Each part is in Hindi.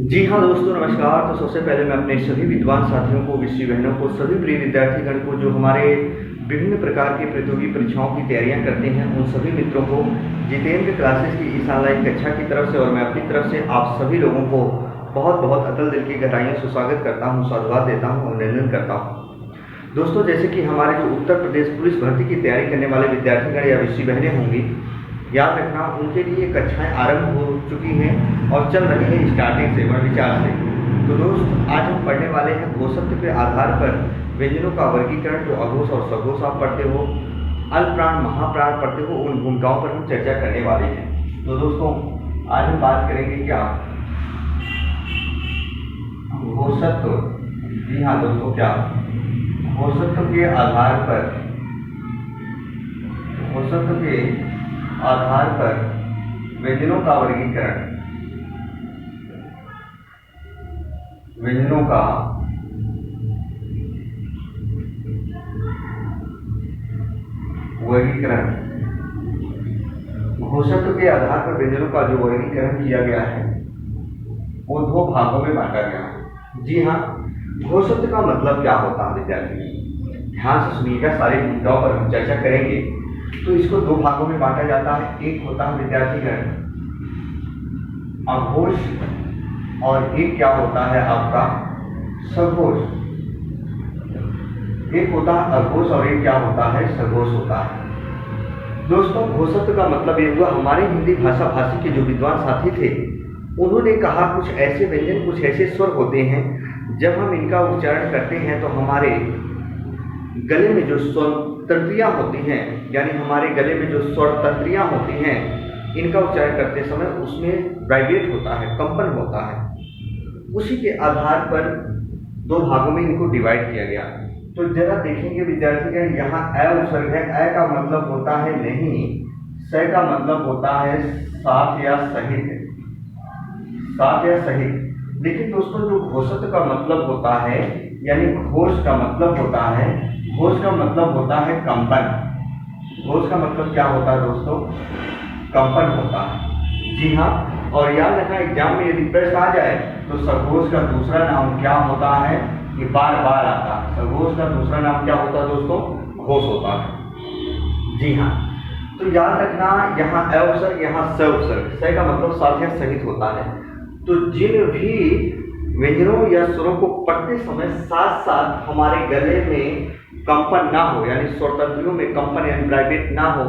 जी हाँ दोस्तों, नमस्कार। तो सबसे पहले मैं अपने सभी विद्वान साथियों को, विषय बहनों को, सभी प्रिय विद्यार्थीगण को जो हमारे विभिन्न प्रकार की प्रतियोगी परीक्षाओं की तैयारियां करते हैं, उन सभी मित्रों को जितेंद्र क्लासेस की इस ऑनलाइन कक्षा की तरफ से और मैं अपनी तरफ से आप सभी लोगों को बहुत बहुत अतल दिल की गहराइयों से स्वागत करता हूँ, साधुवाद देता हूँ, अभिनंदन करता हूँ। दोस्तों, जैसे कि हमारे जो उत्तर प्रदेश पुलिस भर्ती की तैयारी करने वाले विद्यार्थीगण या विषय बहनें होंगी, याद रखना उनके लिए कक्षाएं आरंभ हो चुकी हैं और चल रही हैं स्टार्टिंग से, वर्ण विचार से। तो दोस्त, आज हम पढ़ने वाले हैं घोषत्व के आधार पर व्यंजनों का वर्गीकरण। जो अघोष और सघोष आप पढ़ते हो, अल्पप्राण महाप्राण पढ़ते हो, उन भूमिकाओं पर हम चर्चा करने वाले हैं। तो दोस्तों, आज हम बात करेंगे क्या घोषत्व। जी हाँ दोस्तों, क्या घोषत्व के आधार पर, घोषत्व के आधार पर व्यंजनों का वर्गीकरण, व्यंजनों का वर्गीकरण। घोषत्व के आधार पर व्यंजनों का जो वर्गीकरण किया गया है वो दो भागों में बांटा गया है। जी हाँ, घोषत्व का मतलब क्या होता है विद्यार्थी? ध्यान से सुनिएगा, सारे मुद्दों पर हम चर्चा करेंगे। तो इसको दो भागों में बांटा जाता है। एक होता है विद्यार्थीगण अघोष और एक क्या होता है आपका सघोष। एक होता है अघोष और एक क्या होता है सघोष होता है। दोस्तों, घोषत्व का मतलब ये हुआ, हमारे हिंदी भाषा भाषी के जो विद्वान साथी थे उन्होंने कहा कुछ ऐसे व्यंजन, कुछ ऐसे स्वर होते हैं, जब हम इनका उच्चारण करते हैं तो हमारे गले में जो स्वर तंत्रियां होती हैं, यानी हमारे गले में जो स्वर तंत्रियां होती हैं, इनका उच्चारण करते समय उसमें वाइब्रेट होता है, कंपन होता है। उसी के आधार पर दो भागों में इनको डिवाइड किया गया। तो जरा देखेंगे विद्यार्थीगण, यहाँ अ उपसर्ग है। अ का मतलब होता है नहीं, स का मतलब होता है साथ या सहित, साथ या सहित। लेकिन दोस्तों, जो घोषत्व का मतलब होता है, यानी घोष का मतलब होता है, घोष का मतलब होता है कंपन। घोष का मतलब क्या होता है दोस्तों? कंपन होता है। जी हाँ, और याद रखना, एग्जाम में यदि प्रश्न आ जाए तो सघोष का दूसरा नाम क्या होता है, ये बार बार आता है। सघोष का दूसरा नाम क्या होता है दोस्तों? घोष होता है। जी हाँ, तो याद रखना, यहाँ अ उपसर्ग, यहाँ स उपसर्ग। स का मतलब साथ या सहित होता है। तो जिन भी व्यंजनों या स्वरों को पढ़ते समय साथ साथ हमारे गले में कंपन ना हो, यानी स्वर तंत्रियों में कंपन यानी वाइब्रेट ना हो,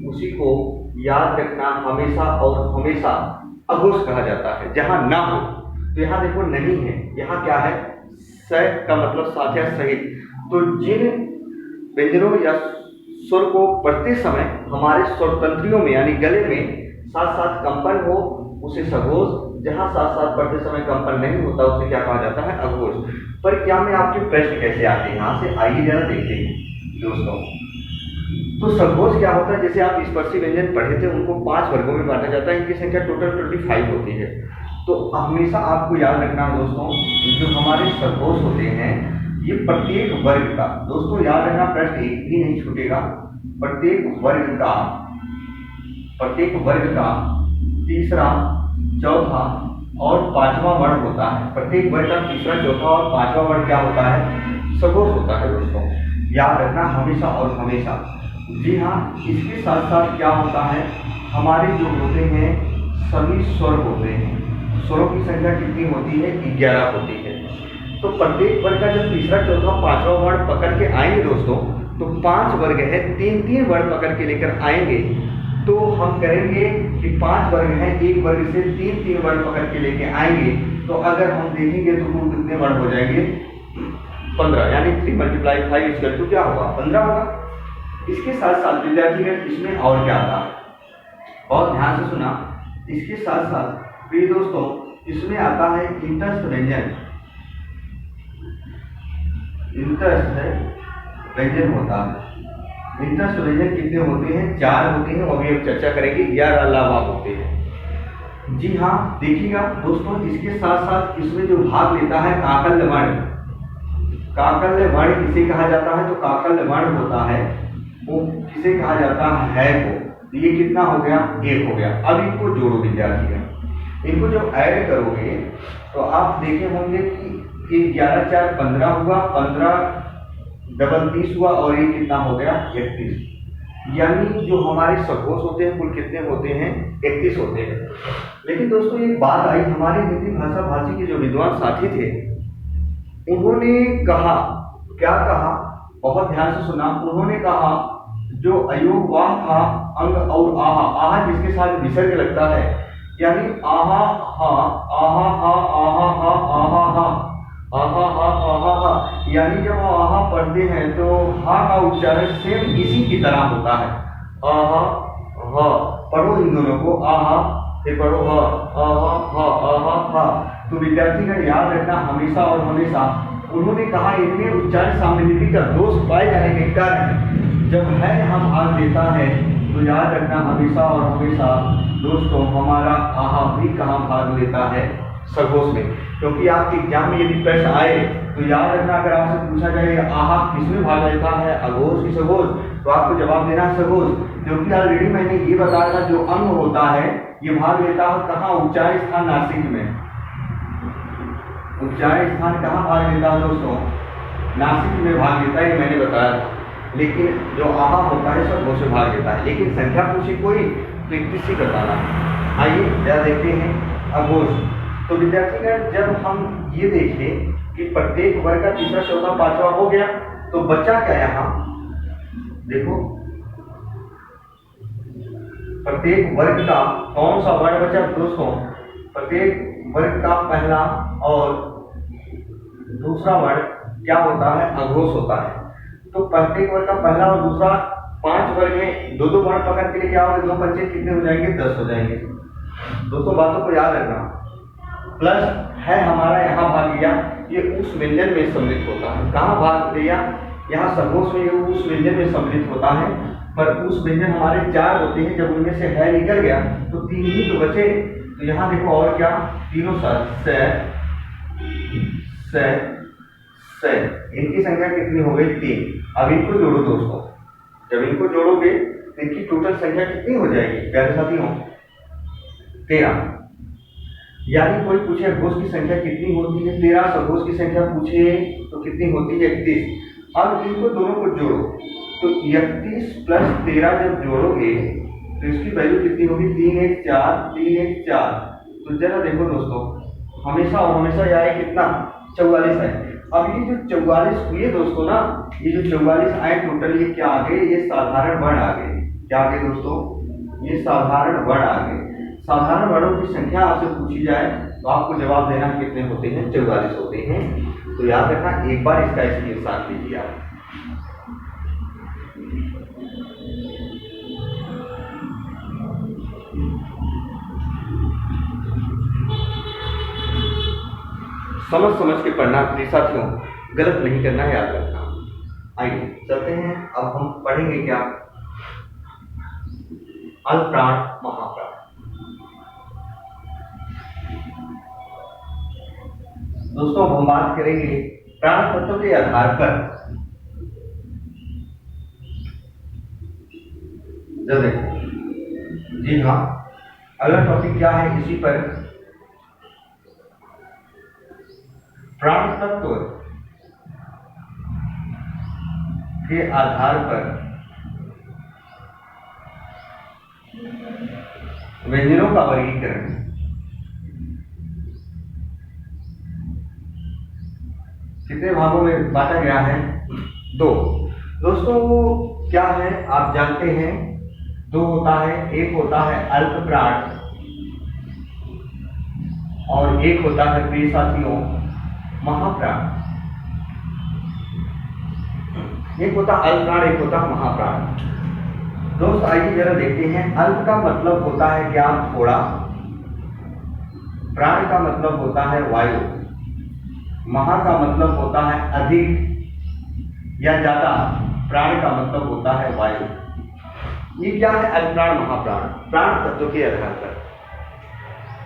उसी को याद रखना हमेशा और हमेशा अघोष कहा जाता है। जहां ना हो, तो यहाँ देखो नहीं है, यहाँ क्या है? स का मतलब साथ या सहित। तो जिन व्यंजनों या स्वर को पढ़ते समय हमारे स्वर तंत्रियों में यानी गले में साथ साथ कंपन हो, उसे सघोष। जहां साथ साथ पढ़ते समय कंपन नहीं होता, उसे क्या कहा जाता है? अघोष। पर क्या में आपके प्रश्न कैसे आते हैं, यहाँ से आइए जरा देखते हैं दोस्तों। तो सघोष क्या होता है? जैसे आप स्पर्शी व्यंजन पढ़े थे, उनको 5 वर्गों में बांटा जाता है। इनकी संख्या टोटल 25 होती है। तो हमेशा आपको याद रखना दोस्तों, जो हमारे सघोष होते हैं, ये प्रत्येक वर्ग का, दोस्तों याद रखना, प्रश्न एक भी नहीं छूटेगा। प्रत्येक वर्ग का तीसरा, चौथा और पांचवा वर्ण होता है। प्रत्येक वर्ग का तीसरा, चौथा और पांचवा वर्ण क्या होता है? सघोष होता है दोस्तों। याद रखना हमेशा और हमेशा। जी हाँ, इसके साथ साथ क्या होता है, हमारे जो होते हैं सभी स्वर होते हैं। स्वरों की संख्या कितनी होती है? 11 होती है। तो प्रत्येक वर्ग का जब तीसरा, चौथा, पांचवा वर्ण पकड़ के आएंगे दोस्तों, तो 5 वर्ग है, 3-3 वर्ण पकड़ के लेकर आएंगे। तो हम करेंगे कि 5 वर्ग हैं, एक वर्ग से 3-3 वर्ण पकड़ के लेके आएंगे। तो अगर हम देखेंगे तो कुल कितने वर्ण हो जाएंगे? 15, यानी 3 × 5 इक्वल टू क्या होगा? 15 होगा। इसके साथ साथ विद्यार्थीगण, इसमें और क्या आता है? और ध्यान से सुना, इसके साथ साथ प्रिय दोस्तों, इसमें आता है इंतस्थ व्यंजन। इंतस्थ व्यंजन होता है। इंतस्थ व्यंजन कितने होते हैं? 4 होते हैं। अभी हम चर्चा करेंगे 11 लावा होते हैं। जी हाँ, देखिएगा दोस्तों, इसके साथ साथ इसमें जो भाग लेता है काकल्य वर्ण। काकल्य वर्ण किसे कहा जाता है? जो काकल्य वर्ण होता है वो किसे कहा जाता है? को। तो ये कितना हो गया, 1 हो गया। अब इनको जोड़ो विद्यार्थी, इनको जब ऐड करोगे तो आप देखे होंगे कि 11 4 15 हुआ, 15 डबल 30 हुआ, और ये कितना हो गया, 31। यानी जो हमारे सघोष होते हैं कुल कितने होते हैं, 31 होते हैं। लेकिन दोस्तों एक बात आई, हमारे हिंदी भाषा भाषी के जो विद्वान साथी थे उन्होंने कहा, क्या कहा, बहुत ध्यान से सुना। उन्होंने कहा जो अयोग वाह था अंग और आहा, आहा जिसके साथ विसर्ग लगता है, यानी आहा हा, आहा हा, आहा हा, आहा हा, आहा हा, आहा हा, यानी जब हम आहा पढ़ते हैं तो हा का उच्चारण सेम इसी की तरह होता है। आहा हा, पढ़ो इन दोनों को, आहा फिर पढ़ो हा, आहा हा, आहा हा। तो विद्यार्थीगण याद रखना हमेशा और हमेशा। उन्होंने कहा इनमें उच्चारण सामने का दोष पाए जाने के कारण जब है हम भाग देता है, तो याद रखना हमेशा और हमेशा दोस्तों हमारा आहा भी कहाँ भाग लेता है, सघोष में। क्योंकि आपके एग्जाम में यदि प्रश्न आए तो याद रखना, अगर आपसे पूछा जाए आहा किसमें भाग लेता है, अघोष की सघोष, तो आपको जवाब देना है सघोष। क्योंकि ऑलरेडी मैंने ये बताया था जो अंग होता है ये भाग लेता है कहाँ, उच्चारण स्थान नासिक में। उच्चारण स्थान कहाँ भाग लेता है दोस्तों, नासिक में भाग लेता है, ये मैंने बताया था। लेकिन जो आहा होता है सघोष में भाग लेता है। लेकिन संख्या पूछी कोई तो 31 ही बताना। आइए जरा देखते हैं अघोष। तो विद्यार्थीगण जब हम ये देखें कि प्रत्येक वर्ग का तीसरा चौथा पांचवा हो गया, तो बच्चा क्या यहाँ देखो, प्रत्येक वर्ग का कौन सा वर्ण बचा दोस्तों, प्रत्येक वर्ग का पहला और दूसरा वर्ण क्या होता है, अघोष होता है। तो प्रत्येक वर्ग का पहला और दूसरा, 5 वर्ग में 2 वर्ण पकड़ के क्या होगा, 2 पंचे कितने हो जाएंगे, 10 हो जाएंगे। दोस्तों बातों को याद रखना। प्लस है हमारा यहाँ भाग लिया, ये उस व्यंजन में सम्मिलित होता है। कहाँ भाग लिया, यहाँ सघोष में, ये उस व्यंजन में सम्मिलित होता है। पर उस व्यंजन हमारे 4 होते हैं, जब उनमें से है निकल गया तो 3 ही तो बचे। तो यहाँ देखो और क्या, तीनों से इनकी संख्या कितनी हो गई, 3। अब इनको जोड़ो दोस्तों, जब इनको जोड़ोगे तो इनकी टोटल संख्या कितनी हो जाएगी प्यारे साथियों, 13। यानी कोई पूछे अघोष की संख्या कितनी होती है, 13। सघोष की संख्या पूछे तो कितनी होती है, 31। अब इनको दोनों को जोड़ो तो 31 प्लस 13 जब जोड़ोगे तो इसकी वैल्यू कितनी होगी, 3 1 4, 3 1 4। तो जरा देखो दोस्तों, हमेशा और हमेशा यह कितना, 44 है। अब ये जो 44 हुए दोस्तों ना, ये जो 44 आए टोटल, ये क्या आ गए, ये साधारण वर्ण आ गए। क्या आ गए दोस्तों, ये साधारण वर्ण आ गए। साधारण वर्णों की संख्या आपसे पूछी जाए तो आपको जवाब देना कितने होते हैं, 44 होते हैं। तो याद रखना, एक बार इसका स्क्रीनशॉट लीजिए आप। समझ के पढ़ना प्रिय साथियों, गलत नहीं करना, याद रखना। आइए चलते हैं, अब हम पढ़ेंगे क्या, अल्पप्राण महाप्राण। दोस्तों हम बात करेंगे प्राण तत्व के आधार पर। जब देखो, जी हाँ, अगला टॉपिक क्या है इसी पर, प्राण तत्व के आधार पर व्यंजनों का वर्गीकरण। कितने भागों में बांटा गया है, 2। दोस्तों क्या है आप जानते हैं, 2 होता है, एक होता है अल्प प्राण और एक होता है प्रिय साथियों महाप्राण। एक होता अल्प प्राण, एक होता महाप्राण। दोस्त आइए जरा देखते हैं, अल्प का मतलब होता है क्या, थोड़ा। प्राण का मतलब होता है वायु। महा का मतलब होता है अधिक या ज्यादा। प्राण का मतलब होता है वायु। ये क्या है, अल्पप्राण महाप्राण, प्राण तत्व के आधार पर।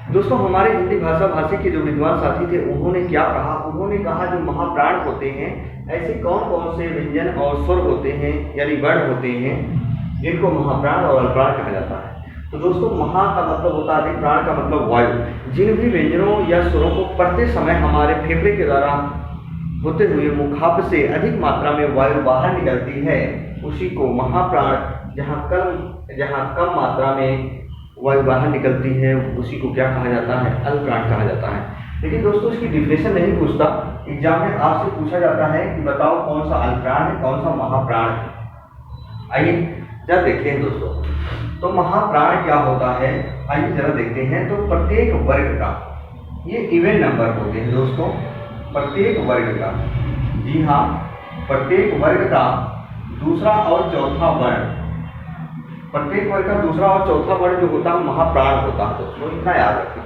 दोस्तों हमारे हिंदी भाषा भाषी के जो विद्वान साथी थे उन्होंने क्या कहा, उन्होंने कहा जो महाप्राण होते हैं ऐसे कौन कौन से व्यंजन और स्वर होते हैं, यानी वर्ण होते हैं जिनको महाप्राण और अल्पप्राण कहा जाता है। तो दोस्तों महा का मतलब होता है अधिक, प्राण का मतलब वायु। जिन भी व्यंजनों या स्वरों को पढ़ते समय हमारे फेफड़े के द्वारा होते हुए मुखाग्र से अधिक मात्रा में वायु बाहर निकलती है उसी को महाप्राण, जहाँ कम मात्रा में वायु बाहर निकलती है उसी को क्या कहा जाता है, अल्पप्राण कहा जाता है। लेकिन दोस्तों इसकी डिफिनेशन नहीं पूछता, एग्जाम में आपसे पूछा जाता है कि बताओ कौन सा अल्पप्राण है, कौन सा महाप्राण है। आइए जरा देखते हैं दोस्तों, तो महाप्राण क्या होता है, आइए जरा देखते हैं। तो प्रत्येक वर्ग का, ये इवन नंबर होते हैं दोस्तों, प्रत्येक वर्ग का, जी हाँ, प्रत्येक वर्ग का दूसरा और चौथा वर्ण, प्रत्येक वर्ग का दूसरा और चौथा वर्ण जो होता है महाप्राण होता है दोस्तों, इतना याद रखना।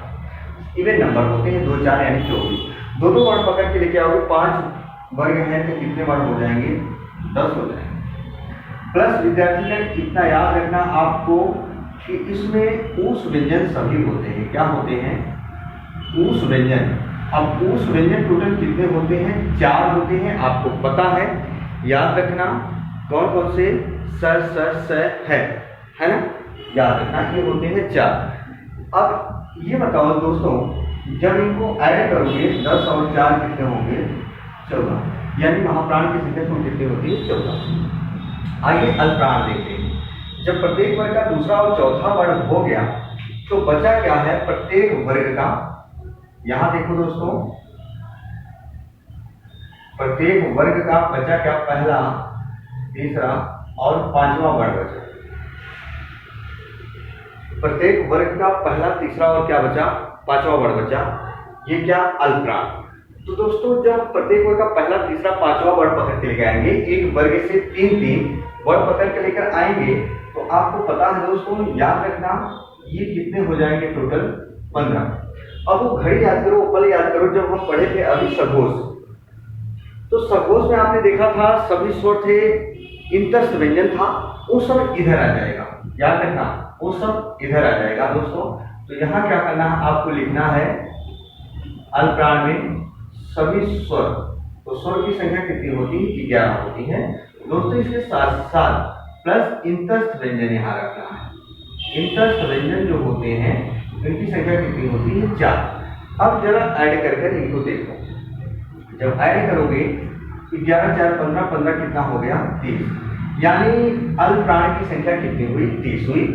इवन नंबर होते हैं 2 4 यानी 24। दोनों वर्ण पकड़ के लेके आओगे, 5 वर्ग हैं तो कितने वर्ण हो जाएंगे, 10 हो जाएंगे। प्लस विद्यार्थी ने इतना याद रखना आपको कि इसमें ऊष्म व्यंजन सभी होते हैं। क्या होते हैं, ऊष्म व्यंजन। अब ऊष्म व्यंजन टोटल कितने होते हैं, 4 होते हैं, आपको पता है, याद रखना कौन कौन से, स है ना, याद रखना ये होते हैं 4। अब ये बताओ दोस्तों, जब इनको ऐड करोगे 10 और 4 कितने होंगे, 14, यानी महाप्राण की संख्या कितनी होती है, 14। आइए अल्पप्राण देखते हैं। जब प्रत्येक वर्ग का दूसरा और चौथा वर्ण हो गया तो बचा क्या है, प्रत्येक वर्ग का, यहां देखो दोस्तों, प्रत्येक वर्ग का बचा क्या, पहला, तीसरा और 5वां वर्ण बचा। प्रत्येक वर्ग का पहला, तीसरा और क्या बचा, 5वां वर्ण बचा, ये क्या, अल्पप्राण। तो दोस्तों जब प्रत्येक वर्ग का पहला, तीसरा, 5वां वर्ण पकड़ के लेकर आएंगे, एक वर्ग से 3 वर्ण पकड़ के लेकर आएंगे, तो आपको पता है दोस्तों, याद रखना ये कितने हो जाएंगे, टोटल 15। अब वो घड़ी याद करो, पल याद करो, जब हम पढ़े थे अभी सघोष, तो सघोष में आपने देखा था सभी स्वर थे, इंतस्थ व्यंजन था, वो सब इधर आ जाएगा, याद रखना वो सब इधर आ जाएगा दोस्तों। तो यहाँ क्या करना है, आपको लिखना है अल्पप्राण में सभी स्वर, तो स्वर की संख्या कितनी होती है, 11 होती है दोस्तों। इसके साथ साथ प्लस इंतस्थ व्यंजन यहाँ रखना है। इंतस्थ व्यंजन जो होते हैं इनकी संख्या कितनी होती है, 4। अब जरा ऐड कर इनको देखो, जब ऐड करोगे 11 4 15, 15 कितना हो गया, 30, यानी अल्पप्राण की संख्या कितनी हुई, 30 हुई।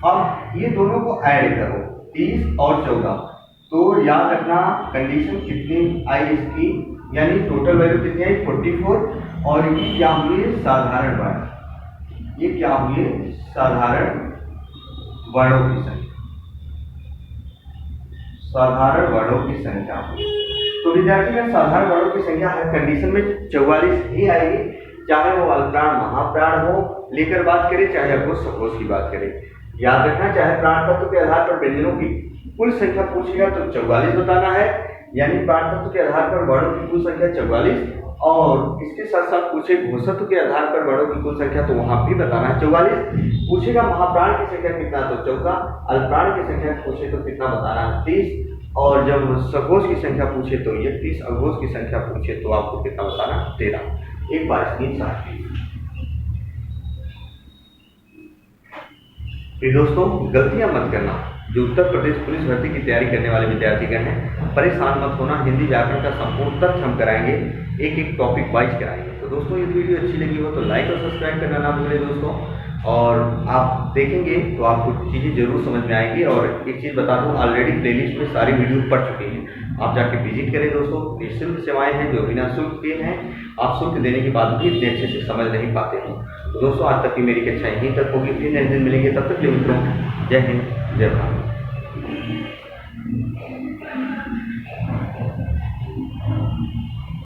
अब ये दोनों को ऐड करो, 30 और 14, तो याद रखना कंडीशन कितनी आई इसकी, यानी टोटल वैल्यू कितनी आई, 44। और ये क्या हुए, साधारण वर्ण, ये क्या हुए, साधारण वर्णों की संख्या, साधारण वर्णों की संख्या हुई। तो विद्यार्थी में साधारण वर्णों की संख्या हर कंडीशन में 44 ही आएगी, चाहे वो अल्पप्राण महाप्राण हो लेकर बात करें, चाहे अघोष सघोष की बात करें। याद रखना, चाहे प्राण तत्व के आधार पर व्यंजनों की कुल संख्या पूछेगा तो 44 बताना है, यानी प्राण तत्व के आधार पर वर्णों की कुल संख्या 44, और इसके साथ साथ पूछे घोषत्व के आधार पर वर्णों की कुल संख्या, तो वहां भी बताना है 44। पूछेगा महाप्राण की संख्या कितना, तो 14, अल्पप्राण की संख्या पूछे तो कितना बताना है, 30, और जब सघोष की संख्या पूछे तो 31, अघोष की संख्या पूछे तो आपको कितना बताना, 13। एक बार स्क्रीनशॉट लीजिए। फिर दोस्तों गलतियां मत करना, जो उत्तर प्रदेश पुलिस भर्ती की तैयारी करने वाले विद्यार्थीगण हैं, परेशान मत होना। हिंदी व्याकरण का संपूर्ण तथ्य हम कराएंगे, एक एक टॉपिक वाइज कराएंगे। तो दोस्तों ये वीडियो अच्छी लगी हो तो लाइक और सब्सक्राइब करना ना भूलें दोस्तों, और आप देखेंगे तो आपको चीज़ें जरूर समझ में आएंगी। और एक चीज़ बता दूं, ऑलरेडी प्लेलिस्ट में सारी वीडियो पढ़ चुके हैं, आप जाके विजिट करें दोस्तों। निःशुल्क सेवाएं हैं जो बिना शुल्क के हैं, आप शुल्क देने के बाद भी इतने अच्छे से समझ नहीं पाते हैं। तो दोस्तों आज तक की मेरी कक्षा यहीं तक होगी, फिर नेक्स्ट दिन मिलेंगे, तब तक के लिए मित्रों जय हिंद जय भारत।